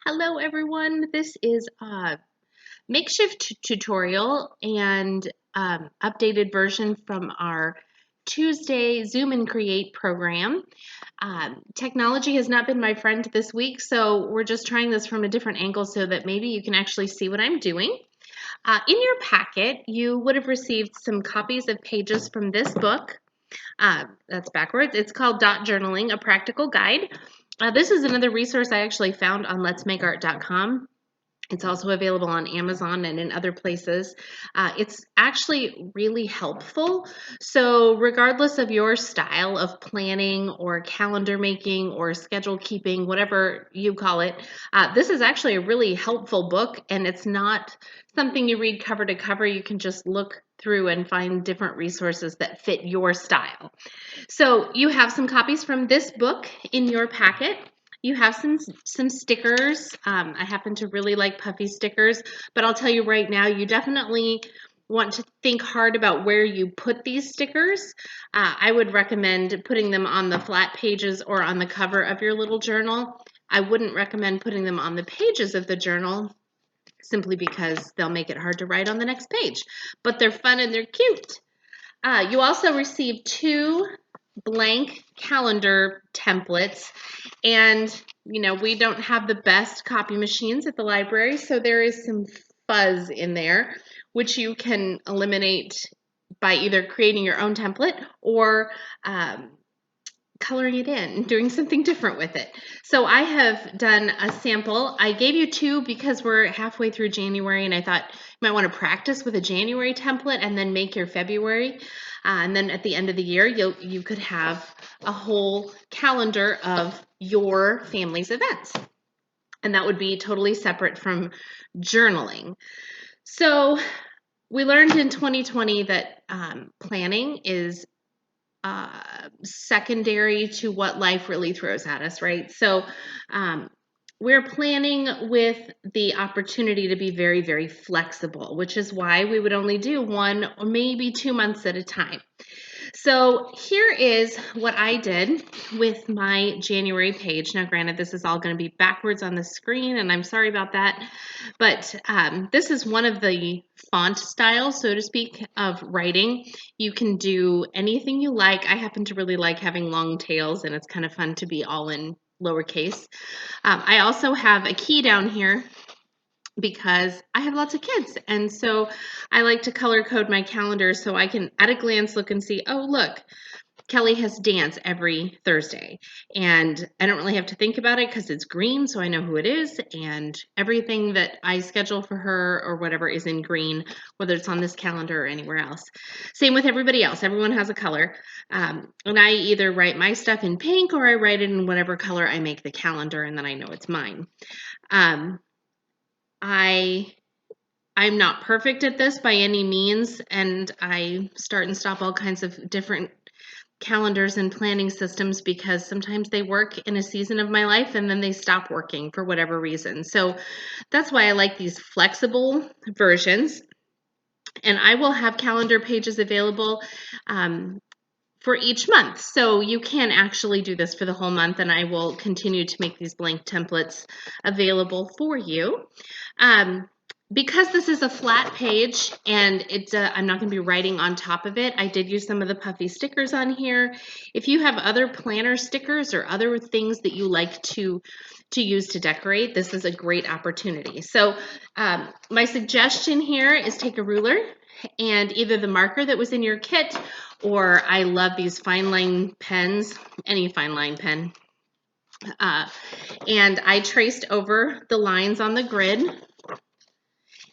Hello everyone, this is a makeshift tutorial and updated version from our Tuesday Zoom and Create program. Technology has not been my friend this week, so we're just trying this from a different angle so that maybe you can actually see what I'm doing. In your packet, you would have received some copies of pages from this book. That's backwards. It's called Dot Journaling, a Practical Guide. This is another resource I actually found on letsmakeart.com. It's also available on Amazon and in other places. It's actually really helpful. So regardless of your style of planning or calendar making or schedule keeping, whatever you call it, this is actually a really helpful book, and it's not something you read cover to cover. You can just look through and find different resources that fit your style. So you have some copies from this book in your packet. You have some stickers. I happen to really like puffy stickers, but I'll tell you right now, you definitely want to think hard about where you put these stickers. I would recommend putting them on the flat pages or on the cover of your little journal. I wouldn't recommend putting them on the pages of the journal simply because they'll make it hard to write on the next page, but they're fun and they're cute. You also received two blank calendar templates, and we don't have the best copy machines at the library, so there is some fuzz in there which you can eliminate by either creating your own template or coloring it in, doing something different with it. So I have done a sample. I gave you two because we're halfway through January, and I thought you might want to practice with a January template and then make your February. And then at the end of the year, you could have a whole calendar of your family's events. And that would be totally separate from journaling. So we learned in 2020 that planning is secondary to what life really throws at us, right? So we're planning with the opportunity to be very, very flexible, which is why we would only do 1 or maybe 2 months at a time. So here is what I did with my January page. Now, granted, this is all going to be backwards on the screen, and I'm sorry about that, but this is one of the font styles, so to speak, of writing. You can do anything you like. I happen to really like having long tails, and it's kind of fun to be all in lowercase. I also have a key down here because I have lots of kids, and so I like to color code my calendar so I can at a glance look and see, oh look, Kelly has dance every Thursday, and I don't really have to think about it because it's green, so I know who it is, and everything that I schedule for her or whatever is in green, whether it's on this calendar or anywhere else. Same with everybody else. Everyone has a color, and I either write my stuff in pink or I write it in whatever color I make the calendar, and then I know it's mine. I'm not perfect at this by any means, and I start and stop all kinds of different calendars and planning systems because sometimes they work in a season of my life and then they stop working for whatever reason. So that's why I like these flexible versions. And I will have calendar pages available for each month. So you can actually do this for the whole month, and I will continue to make these blank templates available for you. Because this is a flat page and I'm not going to be writing on top of it, I did use some of the puffy stickers on here. If you have other planner stickers or other things that you like to use to decorate, this is a great opportunity. So my suggestion here is take a ruler and either the marker that was in your kit, or I love these fine line pens, any fine line pen. And I traced over the lines on the grid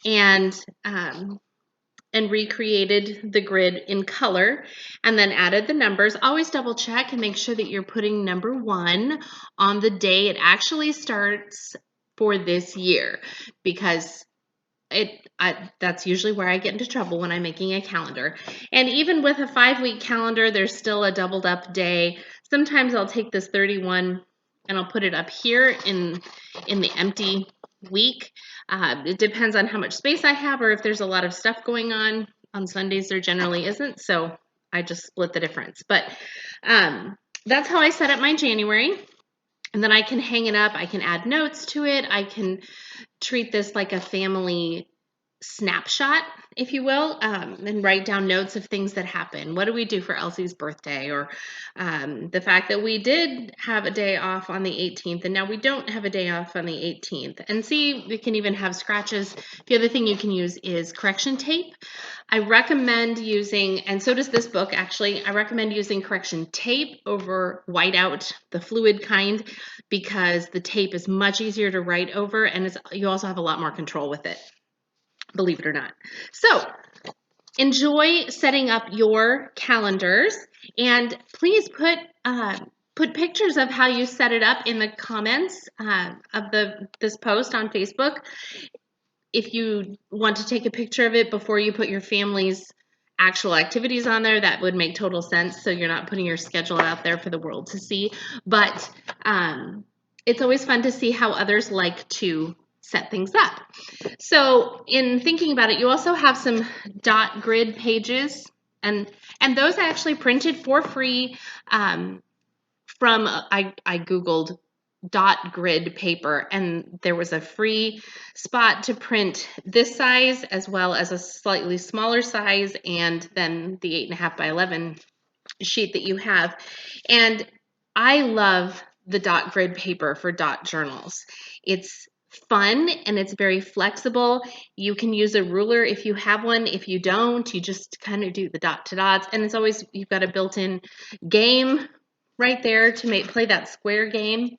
and recreated the grid in color and then added the numbers. Always double check and make sure that you're putting number 1 on the day it actually starts for this year, because that's usually where I get into trouble when I'm making a calendar. And even with a 5-week calendar, there's still a doubled up day. Sometimes I'll take this 31 and I'll put it up here in the empty week. It depends on how much space I have or if there's a lot of stuff going on. On Sundays, there generally isn't, so I just split the difference. But that's how I set up my January. And then I can hang it up. I can add notes to it. I can treat this like a family snapshot, if you will, and write down notes of things that happen. What do we do for Elsie's birthday? Or the fact that we did have a day off on the 18th and now we don't have a day off on the 18th. And see, we can even have scratches. The other thing you can use is correction tape. I recommend using, and so does this book actually, I recommend using correction tape over whiteout, the fluid kind, because the tape is much easier to write over and you also have a lot more control with it, believe it or not. So enjoy setting up your calendars, and please put pictures of how you set it up in the comments of this post on Facebook. If you want to take a picture of it before you put your family's actual activities on there, that would make total sense, so you're not putting your schedule out there for the world to see. But it's always fun to see how others like to set things up. So in thinking about it, you also have some dot grid pages, and those I actually printed for free from I Googled dot grid paper, and there was a free spot to print this size as well as a slightly smaller size, and then the 8.5 by 11 sheet that you have. And I love the dot grid paper for dot journals. It's fun and it's very flexible. You can use a ruler if you have one. If you don't, you just kind of do the dot to dots, and it's always, you've got a built-in game right there to play that square game.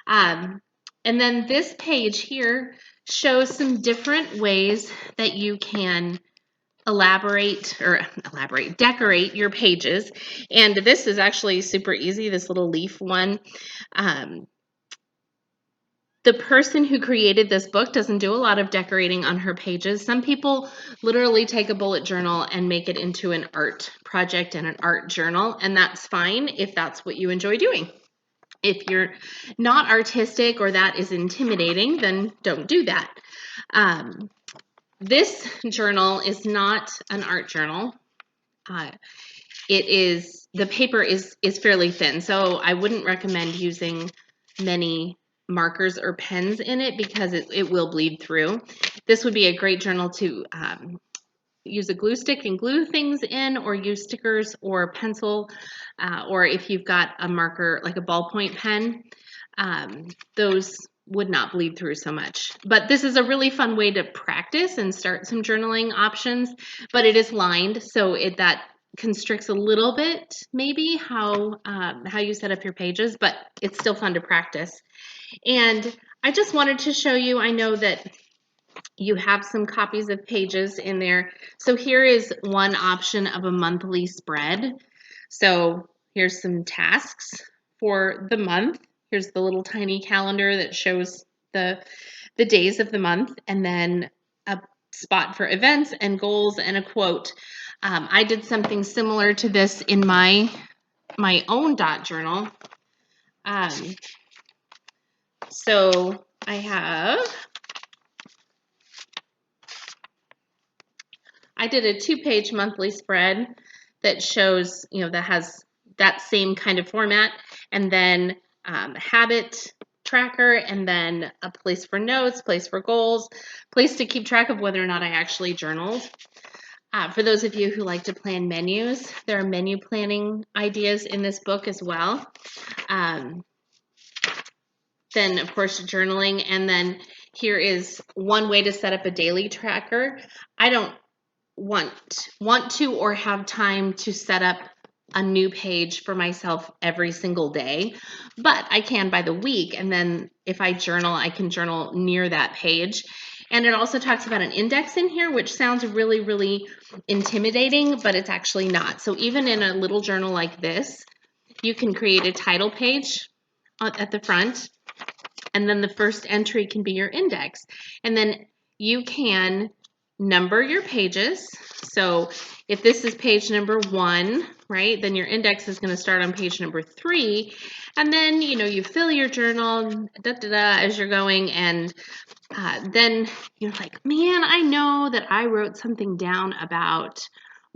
And then this page here shows some different ways that you can decorate your pages. And this is actually super easy, this little leaf one. The person who created this book doesn't do a lot of decorating on her pages. Some people literally take a bullet journal and make it into an art project and an art journal, and that's fine if that's what you enjoy doing. If you're not artistic or that is intimidating, then don't do that. This journal is not an art journal. The paper is fairly thin, so I wouldn't recommend using many markers or pens in it because it will bleed through. This would be a great journal to use a glue stick and glue things in, or use stickers or pencil, or if you've got a marker like a ballpoint pen, those would not bleed through so much. But this is a really fun way to practice and start some journaling options, but it is lined, so that constricts a little bit maybe how you set up your pages, but it's still fun to practice. And I just wanted to show you, I know that you have some copies of pages in there. So here is one option of a monthly spread. So here's some tasks for the month. Here's the little tiny calendar that shows the days of the month, and then a spot for events and goals and a quote. I did something similar to this in my own dot journal. So I did a 2-page monthly spread that shows, that has that same kind of format, and then habit tracker, and then a place for notes, place for goals, place to keep track of whether or not I actually journaled. For those of you who like to plan menus, there are menu planning ideas in this book as well. Then, of course, journaling, and then here is one way to set up a daily tracker. I don't want to or have time to set up a new page for myself every single day, but I can by the week, and then if I journal, I can journal near that page. And it also talks about an index in here, which sounds really, really intimidating, but it's actually not. So even in a little journal like this, you can create a title page at the front, and then the first entry can be your index. And then you can number your pages. So if this is page number 1, right, then your index is going to start on page number 3. And then, you fill your journal as you're going, and then you're like, man, I know that I wrote something down about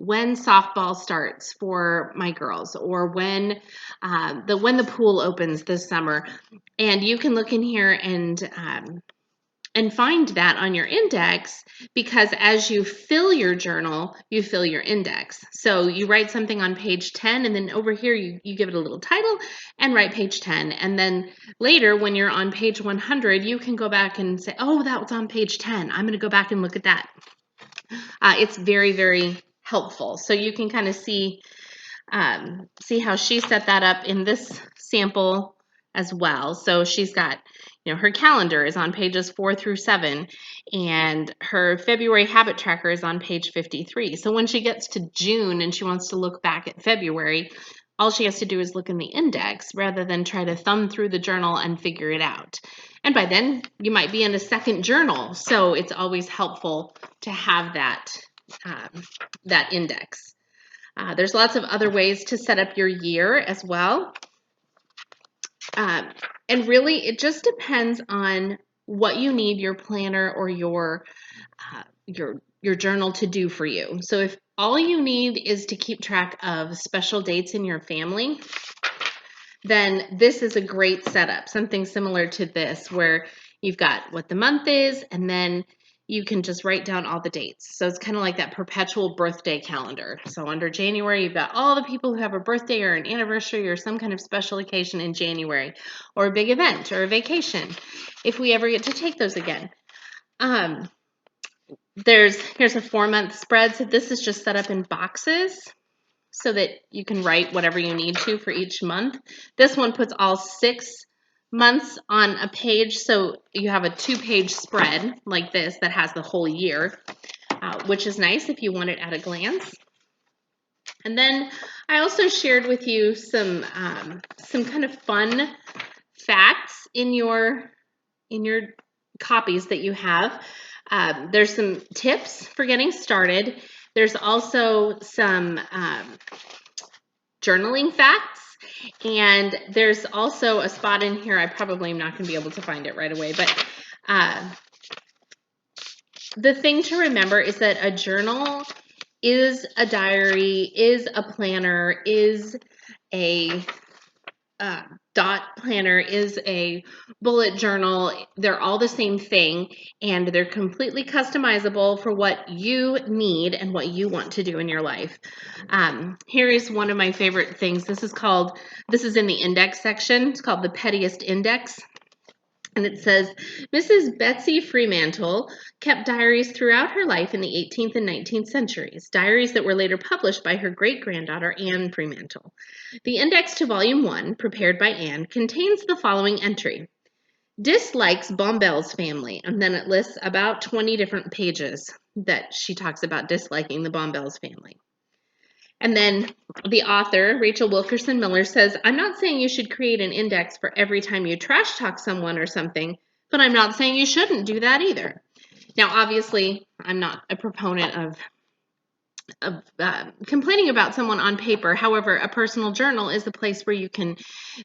when softball starts for my girls, or when the pool opens this summer. And you can look in here and find that on your index, because as you fill your journal, you fill your index. So you write something on page 10, and then over here you give it a little title and write page 10. And then later when you're on page 100, you can go back and say, oh, that was on page 10. I'm going to go back and look at that. It's very, very helpful. So you can kind of see how she set that up in this sample as well. So she's got, her calendar is on pages 4 through 7, and her February habit tracker is on page 53. So when she gets to June and she wants to look back at February, all she has to do is look in the index rather than try to thumb through the journal and figure it out. And by then you might be in a second journal. So it's always helpful to have that index. There's lots of other ways to set up your year as well. And really, it just depends on what you need your planner or your journal to do for you. So if all you need is to keep track of special dates in your family, then this is a great setup, something similar to this, where you've got what the month is, and then you can just write down all the dates. So it's kind of like that perpetual birthday calendar. So under January, you've got all the people who have a birthday or an anniversary or some kind of special occasion in January, or a big event or a vacation, if we ever get to take those again. Here's a 4-month spread. So this is just set up in boxes so that you can write whatever you need to for each month. This one puts all 6 months on a page, so you have a 2-page spread like this that has the whole year, which is nice if you want it at a glance. And then I also shared with you some kind of fun facts in your copies that you have. There's some tips for getting started. There's also some journaling facts. And there's also a spot in here, I probably am not going to be able to find it right away, but the thing to remember is that a journal is a diary, is a planner, is a dot planner, is a bullet journal. They're all the same thing, and they're completely customizable for what you need and what you want to do in your life. Here is one of my favorite things. This is in the index section. It's called the Pettiest Index. And it says, Mrs. Betsy Fremantle kept diaries throughout her life in the 18th and 19th centuries, diaries that were later published by her great-granddaughter, Anne Fremantle. The index to Volume 1, prepared by Anne, contains the following entry. Dislikes Bombelle's family, and then it lists about 20 different pages that she talks about disliking the Bombelle's family. And then the author, Rachel Wilkerson Miller, says, I'm not saying you should create an index for every time you trash talk someone or something, but I'm not saying you shouldn't do that either. Now, obviously, I'm not a proponent of complaining about someone on paper. However, a personal journal is the place where you can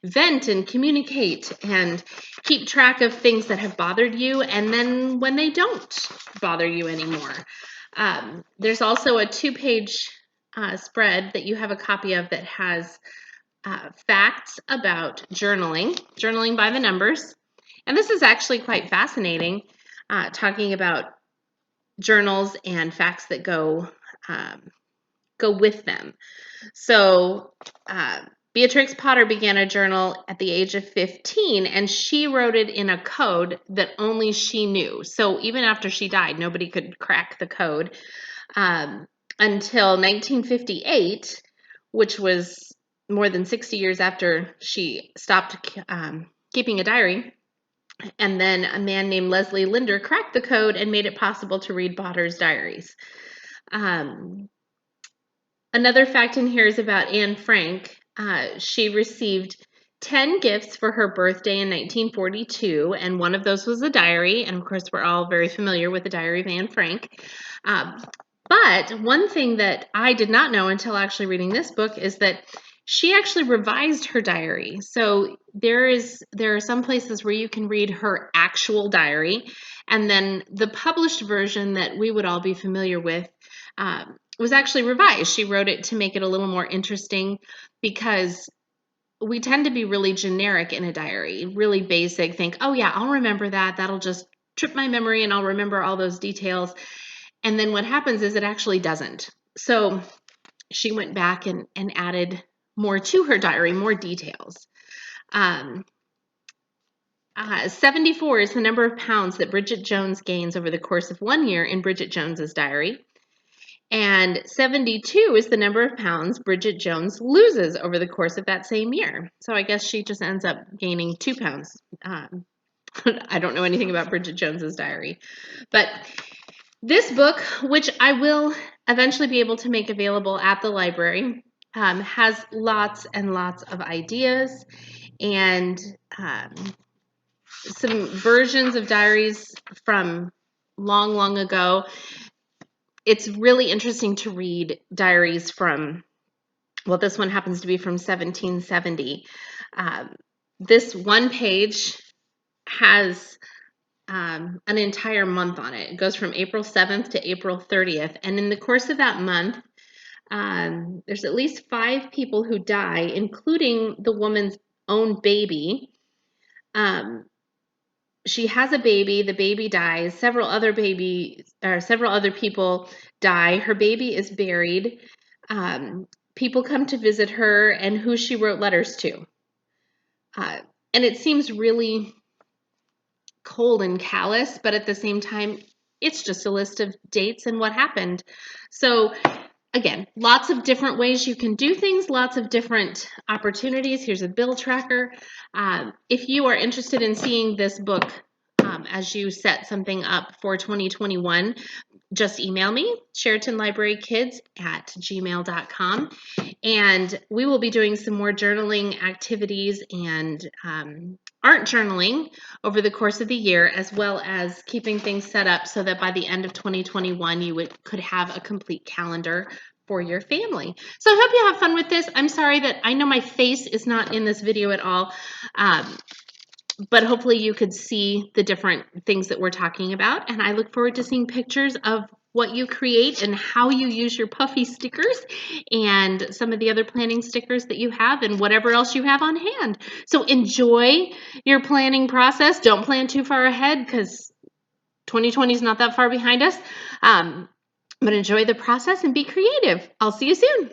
vent and communicate and keep track of things that have bothered you, and then when they don't bother you anymore. There's also a 2-page spread that you have a copy of that has facts about journaling by the numbers. And this is actually quite fascinating, talking about journals and facts that go with them. So Beatrix Potter began a journal at the age of 15, and she wrote it in a code that only she knew. So even after she died, nobody could crack the code. Until 1958, which was more than 60 years after she stopped keeping a diary. And then a man named Leslie Linder cracked the code and made it possible to read Potter's diaries. Another fact in here is about Anne Frank. She received 10 gifts for her birthday in 1942, and one of those was a diary. And of course, we're all very familiar with the Diary of Anne Frank. But one thing that I did not know until actually reading this book is that she actually revised her diary. So there are some places where you can read her actual diary, and then the published version that we would all be familiar with was actually revised. She wrote it to make it a little more interesting because we tend to be really generic in a diary, really basic, think, oh yeah, I'll remember that. That'll just trip my memory and I'll remember all those details. And then what happens is it actually doesn't. So she went back and added more to her diary, more details. 74 is the number of pounds that Bridget Jones gains over the course of 1 year in Bridget Jones's diary. And 72 is the number of pounds Bridget Jones loses over the course of that same year. So I guess she just ends up gaining 2 pounds. I don't know anything about Bridget Jones's diary. But this book, which I will eventually be able to make available at the library, has lots and lots of ideas and some versions of diaries from long, long ago. It's really interesting to read diaries from, well, this one happens to be from 1770. This one page has an entire month on it. It goes from April 7th to April 30th. And in the course of that month, there's at least 5 people who die, including the woman's own baby. She has a baby, the baby dies, several other people die, her baby is buried, people come to visit her and who she wrote letters to. And it seems really cold and callous, but at the same time, it's just a list of dates and what happened. So again, lots of different ways you can do things, lots of different opportunities. Here's a bill tracker. If you are interested in seeing this book as you set something up for 2021, just email me, SheratonLibraryKids@gmail.com, and we will be doing some more journaling activities and art journaling over the course of the year, as well as keeping things set up so that by the end of 2021, you could have a complete calendar for your family. So I hope you have fun with this. I'm sorry that I know my face is not in this video at all, but hopefully you could see the different things that we're talking about. And I look forward to seeing pictures of what you create and how you use your puffy stickers and some of the other planning stickers that you have and whatever else you have on hand. So enjoy your planning process. Don't plan too far ahead because 2020 is not that far behind us. But enjoy the process and be creative. I'll see you soon.